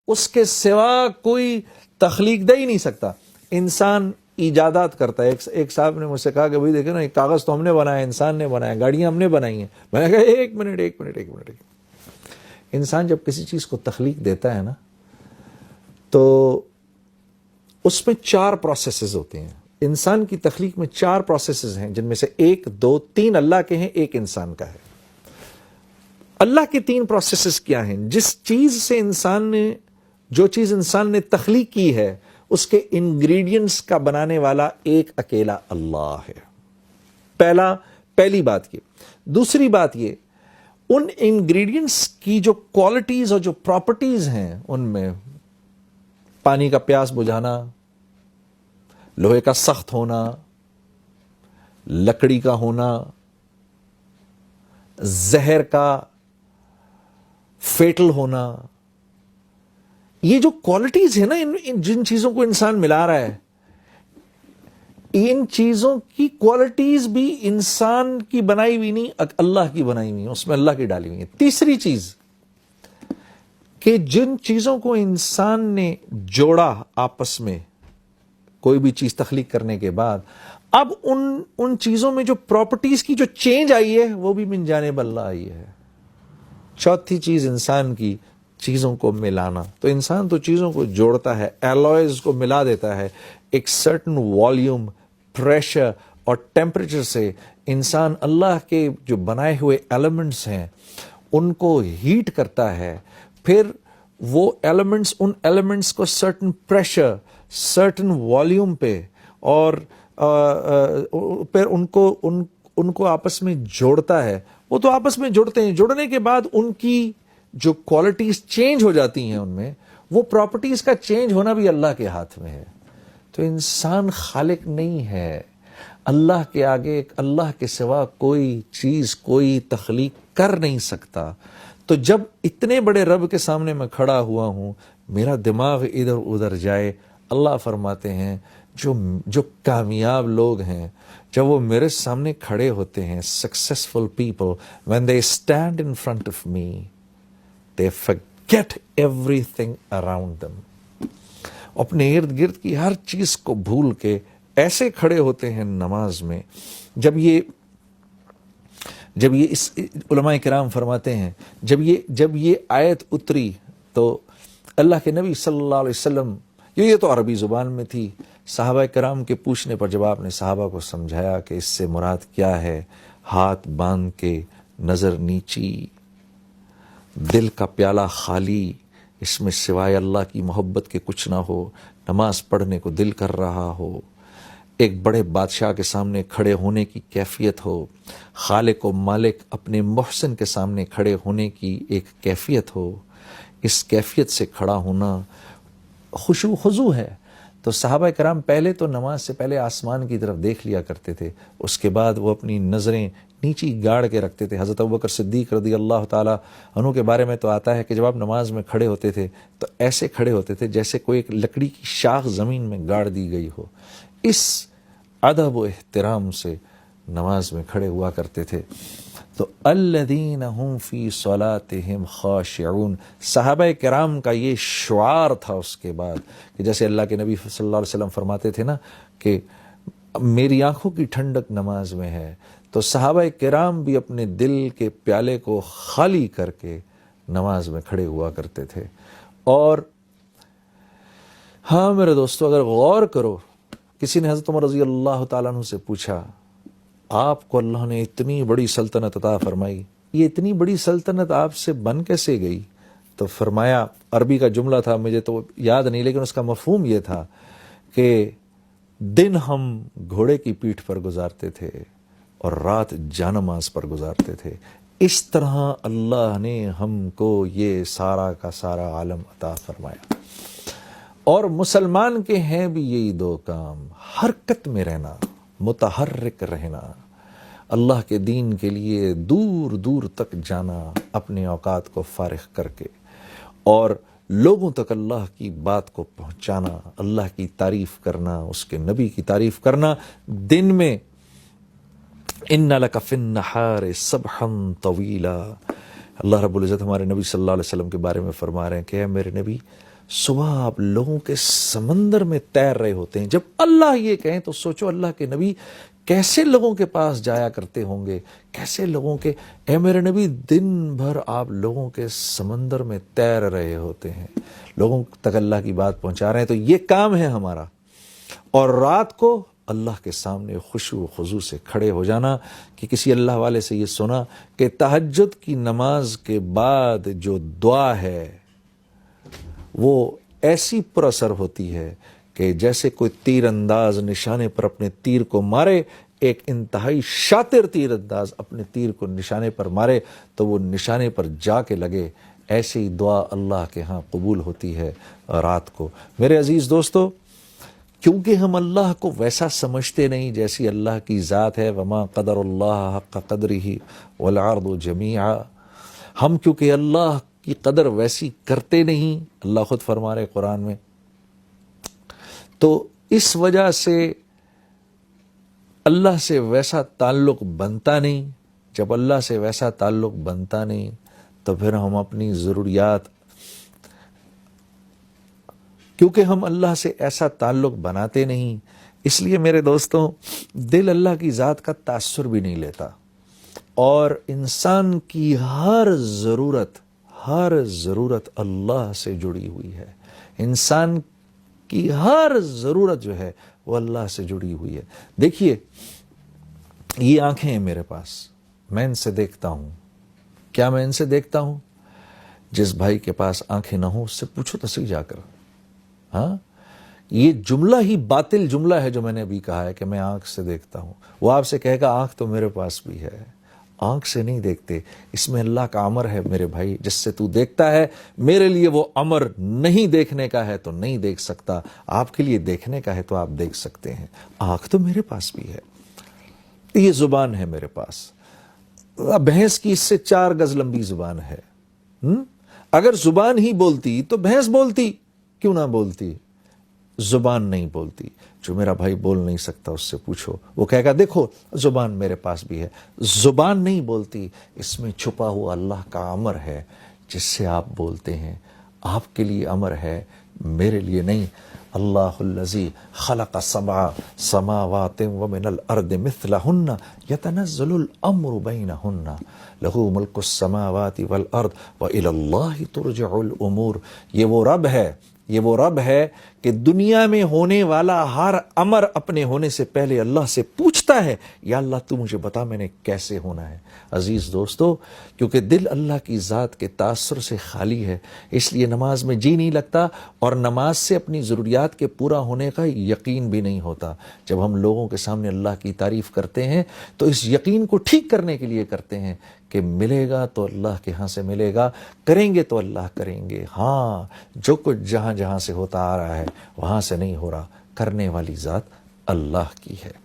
اس کے سوا کوئی تخلیق دے ہی نہیں سکتا. انسان ایجادات کرتا ہے. ایک صاحب نے مجھ سے کہا کہ بھائی دیکھیں نا، ایک کاغذ تو ہم نے بنایا، انسان نے بنایا، گاڑیاں ہم نے بنائی ہیں. میں نے کہا ایک منٹ. انسان جب کسی چیز کو تخلیق دیتا ہے نا، تو اس میں 4 پروسیسز ہوتے ہیں. انسان کی تخلیق میں 4 پروسیسز ہیں، جن میں سے 1 2 3 اللہ کے ہیں، 1 انسان کا ہے. اللہ کے 3 پروسیسز کیا ہیں؟ جو چیز انسان نے تخلیق کی ہے، اس کے انگریڈینٹس کا بنانے والا ایک اکیلا اللہ ہے. پہلی بات یہ. دوسری بات یہ، ان انگریڈینٹس کی جو کوالٹیز اور جو پراپرٹیز ہیں، ان میں پانی کا پیاس بجھانا، لوہے کا سخت ہونا، لکڑی کا ہونا، زہر کا فیٹل ہونا، یہ جو کوالٹیز ہیں نا، جن چیزوں کو انسان ملا رہا ہے، ان چیزوں کی کوالٹیز بھی انسان کی بنائی ہوئی نہیں، اللہ کی بنائی ہوئی ہیں، اس میں اللہ کی ڈالی ہوئی ہیں. تیسری چیز کہ جن چیزوں کو انسان نے جوڑا آپس میں، کوئی بھی چیز تخلیق کرنے کے بعد، اب ان چیزوں میں جو پراپرٹیز کی جو چینج آئی ہے، وہ بھی من جانب اللہ آئی ہے. چوتھی چیز انسان کی چیزوں کو ملانا. تو انسان تو چیزوں کو جوڑتا ہے، ایلوائز کو ملا دیتا ہے. ایک سرٹن والیوم، پریشر اور ٹیمپریچر سے انسان اللہ کے جو بنائے ہوئے ایلیمنٹس ہیں ان کو ہیٹ کرتا ہے. پھر وہ ان ایلیمنٹس کو سرٹن پریشر، سرٹن والیوم پہ، اور پھر ان کو آپس میں جوڑتا ہے. وہ تو آپس میں جڑتے ہیں، جڑنے کے بعد ان کی جو کوالٹیز چینج ہو جاتی ہیں، ان میں وہ پراپرٹیز کا چینج ہونا بھی اللہ کے ہاتھ میں ہے. تو انسان خالق نہیں ہے. اللہ کے آگے، اللہ کے سوا کوئی چیز، کوئی تخلیق کر نہیں سکتا. تو جب اتنے بڑے رب کے سامنے میں کھڑا ہوا ہوں، میرا دماغ ادھر ادھر جائے، اللہ فرماتے ہیں جو کامیاب لوگ ہیں، جب وہ میرے سامنے کھڑے ہوتے ہیں، successful people, when they stand in front of me, they forget everything around them. اپنے ارد گرد کی ہر چیز کو بھول کے ایسے کھڑے ہوتے ہیں نماز میں. جب یہ علماء کرام فرماتے ہیں، جب یہ آیت اتری تو اللہ کے نبی صلی اللہ علیہ وسلم، یہ تو عربی زبان میں تھی، صحابہ کرام کے پوچھنے پر جب آپ نے صحابہ کو سمجھایا کہ اس سے مراد کیا ہے، ہاتھ باندھ کے، نظر نیچی، دل کا پیالہ خالی، اس میں سوائے اللہ کی محبت کے کچھ نہ ہو، نماز پڑھنے کو دل کر رہا ہو، ایک بڑے بادشاہ کے سامنے کھڑے ہونے کی کیفیت ہو، خالق و مالک اپنے محسن کے سامنے کھڑے ہونے کی ایک کیفیت ہو، اس کیفیت سے کھڑا ہونا خشوع خضوع ہے. تو صحابہ کرام پہلے تو نماز سے پہلے آسمان کی طرف دیکھ لیا کرتے تھے، اس کے بعد وہ اپنی نظریں نیچی گاڑ کے رکھتے تھے. حضرت ابوبکر صدیق رضی اللہ تعالیٰ عنہ کے بارے میں تو آتا ہے کہ جب آپ نماز میں کھڑے ہوتے تھے تو ایسے کھڑے ہوتے تھے جیسے کوئی ایک لکڑی کی شاخ زمین میں گاڑ دی گئی ہو. اس ادب و احترام سے نماز میں کھڑے ہوا کرتے تھے. تو الذین هم فی صلاتهم خاشعون، صحابہ کرام کا یہ شعار تھا. اس کے بعد کہ جیسے اللہ کے نبی صلی اللہ علیہ وسلم فرماتے تھے نا کہ میری آنکھوں کی ٹھنڈک نماز میں ہے، تو صحابہ کرام بھی اپنے دل کے پیالے کو خالی کر کے نماز میں کھڑے ہوا کرتے تھے. اور ہاں میرے دوستو، اگر غور کرو، کسی نے حضرت عمر رضی اللہ تعالیٰ عنہ سے پوچھا، آپ کو اللہ نے اتنی بڑی سلطنت عطا فرمائی، یہ اتنی بڑی سلطنت آپ سے بن کیسے گئی؟ تو فرمایا، عربی کا جملہ تھا، مجھے تو یاد نہیں، لیکن اس کا مفہوم یہ تھا کہ دن ہم گھوڑے کی پیٹھ پر گزارتے تھے اور رات جانماز پر گزارتے تھے. اس طرح اللہ نے ہم کو یہ سارا کا سارا عالم عطا فرمایا. اور مسلمان کے ہیں بھی یہی 2 کام: حرکت میں رہنا، متحرک رہنا، اللہ کے دین کے لیے دور دور تک جانا اپنے اوقات کو فارغ کر کے، اور لوگوں تک اللہ کی بات کو پہنچانا، اللہ کی تعریف کرنا، اس کے نبی کی تعریف کرنا. دن میں ان لک فی النہار سبحا طویلا، اللہ رب العزت ہمارے نبی صلی اللہ علیہ وسلم کے بارے میں فرما رہے ہیں کہ اے میرے نبی، صبح آپ لوگوں کے سمندر میں تیر رہے ہوتے ہیں. جب اللہ یہ کہیں تو سوچو اللہ کے نبی کیسے لوگوں کے پاس جایا کرتے ہوں گے, کیسے لوگوں کے, اے میرے نبی دن بھر آپ لوگوں کے سمندر میں تیر رہے ہوتے ہیں, لوگوں تک اللہ کی بات پہنچا رہے ہیں. تو یہ کام ہے ہمارا. اور رات کو اللہ کے سامنے خشوع و خضوع سے کھڑے ہو جانا. کہ کسی اللہ والے سے یہ سنا کہ تہجد کی نماز کے بعد جو دعا ہے وہ ایسی پر اثر ہوتی ہے کہ جیسے کوئی تیر انداز نشانے پر اپنے تیر کو مارے, ایک انتہائی شاطر تیر انداز اپنے تیر کو نشانے پر مارے تو وہ نشانے پر جا کے لگے. ایسی دعا اللہ کے ہاں قبول ہوتی ہے رات کو. میرے عزیز دوستو, کیونکہ ہم اللہ کو ویسا سمجھتے نہیں جیسی اللہ کی ذات ہے, وما قدر اللہ حق قدرہ والارض جمیعا, ہم کیونکہ اللہ کی قدر ویسی کرتے نہیں, اللہ خود فرما رہے قرآن میں, تو اس وجہ سے اللہ سے ویسا تعلق بنتا نہیں. جب اللہ سے ویسا تعلق بنتا نہیں تو پھر ہم اپنی ضروریات, کیونکہ ہم اللہ سے ایسا تعلق بناتے نہیں, اس لیے میرے دوستوں دل اللہ کی ذات کا تاثر بھی نہیں لیتا. اور انسان کی ہر ضرورت اللہ سے جڑی ہوئی ہے. انسان کی ہر ضرورت جو ہے وہ اللہ سے جڑی ہوئی ہے. دیکھیے یہ آنکھیں ہیں میرے پاس, میں ان سے دیکھتا ہوں. کیا میں ان سے دیکھتا ہوں؟ جس بھائی کے پاس آنکھیں نہ ہوں اس سے پوچھو تو صحیح جا کر. ہاں, یہ جملہ ہی باطل جملہ ہے جو میں نے ابھی کہا ہے کہ میں آنکھ سے دیکھتا ہوں. وہ آپ سے کہے گا آنکھ تو میرے پاس بھی ہے. آنکھ سے نہیں دیکھتے, اس میں اللہ کا امر ہے میرے بھائی. جس سے تو دیکھتا ہے میرے لیے وہ امر نہیں دیکھنے کا ہے تو نہیں دیکھ سکتا, آپ کے لیے دیکھنے کا ہے تو آپ دیکھ سکتے ہیں. آنکھ تو میرے پاس بھی ہے. یہ زبان ہے میرے پاس, بھینس کی اس سے 4 گز لمبی زبان ہے. اگر زبان ہی بولتی تو بھینس بولتی, کیوں نہ بولتی؟ زبان نہیں بولتی. جو میرا بھائی بول نہیں سکتا اس سے پوچھو, وہ کہے گا دیکھو زبان میرے پاس بھی ہے. زبان نہیں بولتی, اس میں چھپا ہوا اللہ کا امر ہے جس سے آپ بولتے ہیں. آپ کے لیے امر ہے, میرے لیے نہیں. اللہ الذی خلق 7 سماوات ومن الارض مثلہن یتنزل الامر بینہن لہ ملک السماوات والارض والی اللہ ترجع الامور. یہ وہ رب ہے کہ دنیا میں ہونے والا ہر امر اپنے ہونے سے پہلے اللہ سے پوچھتا ہے, یا اللہ تو مجھے بتا میں نے کیسے ہونا ہے. عزیز دوستو, کیونکہ دل اللہ کی ذات کے تاثر سے خالی ہے, اس لیے نماز میں جی نہیں لگتا, اور نماز سے اپنی ضروریات کے پورا ہونے کا یقین بھی نہیں ہوتا. جب ہم لوگوں کے سامنے اللہ کی تعریف کرتے ہیں تو اس یقین کو ٹھیک کرنے کے لیے کرتے ہیں کہ ملے گا تو اللہ کے ہاں سے ملے گا, کریں گے تو اللہ کریں گے. ہاں, جو کچھ جہاں سے ہوتا آ رہا ہے وہاں سے نہیں ہو رہا, کرنے والی ذات اللہ کی ہے.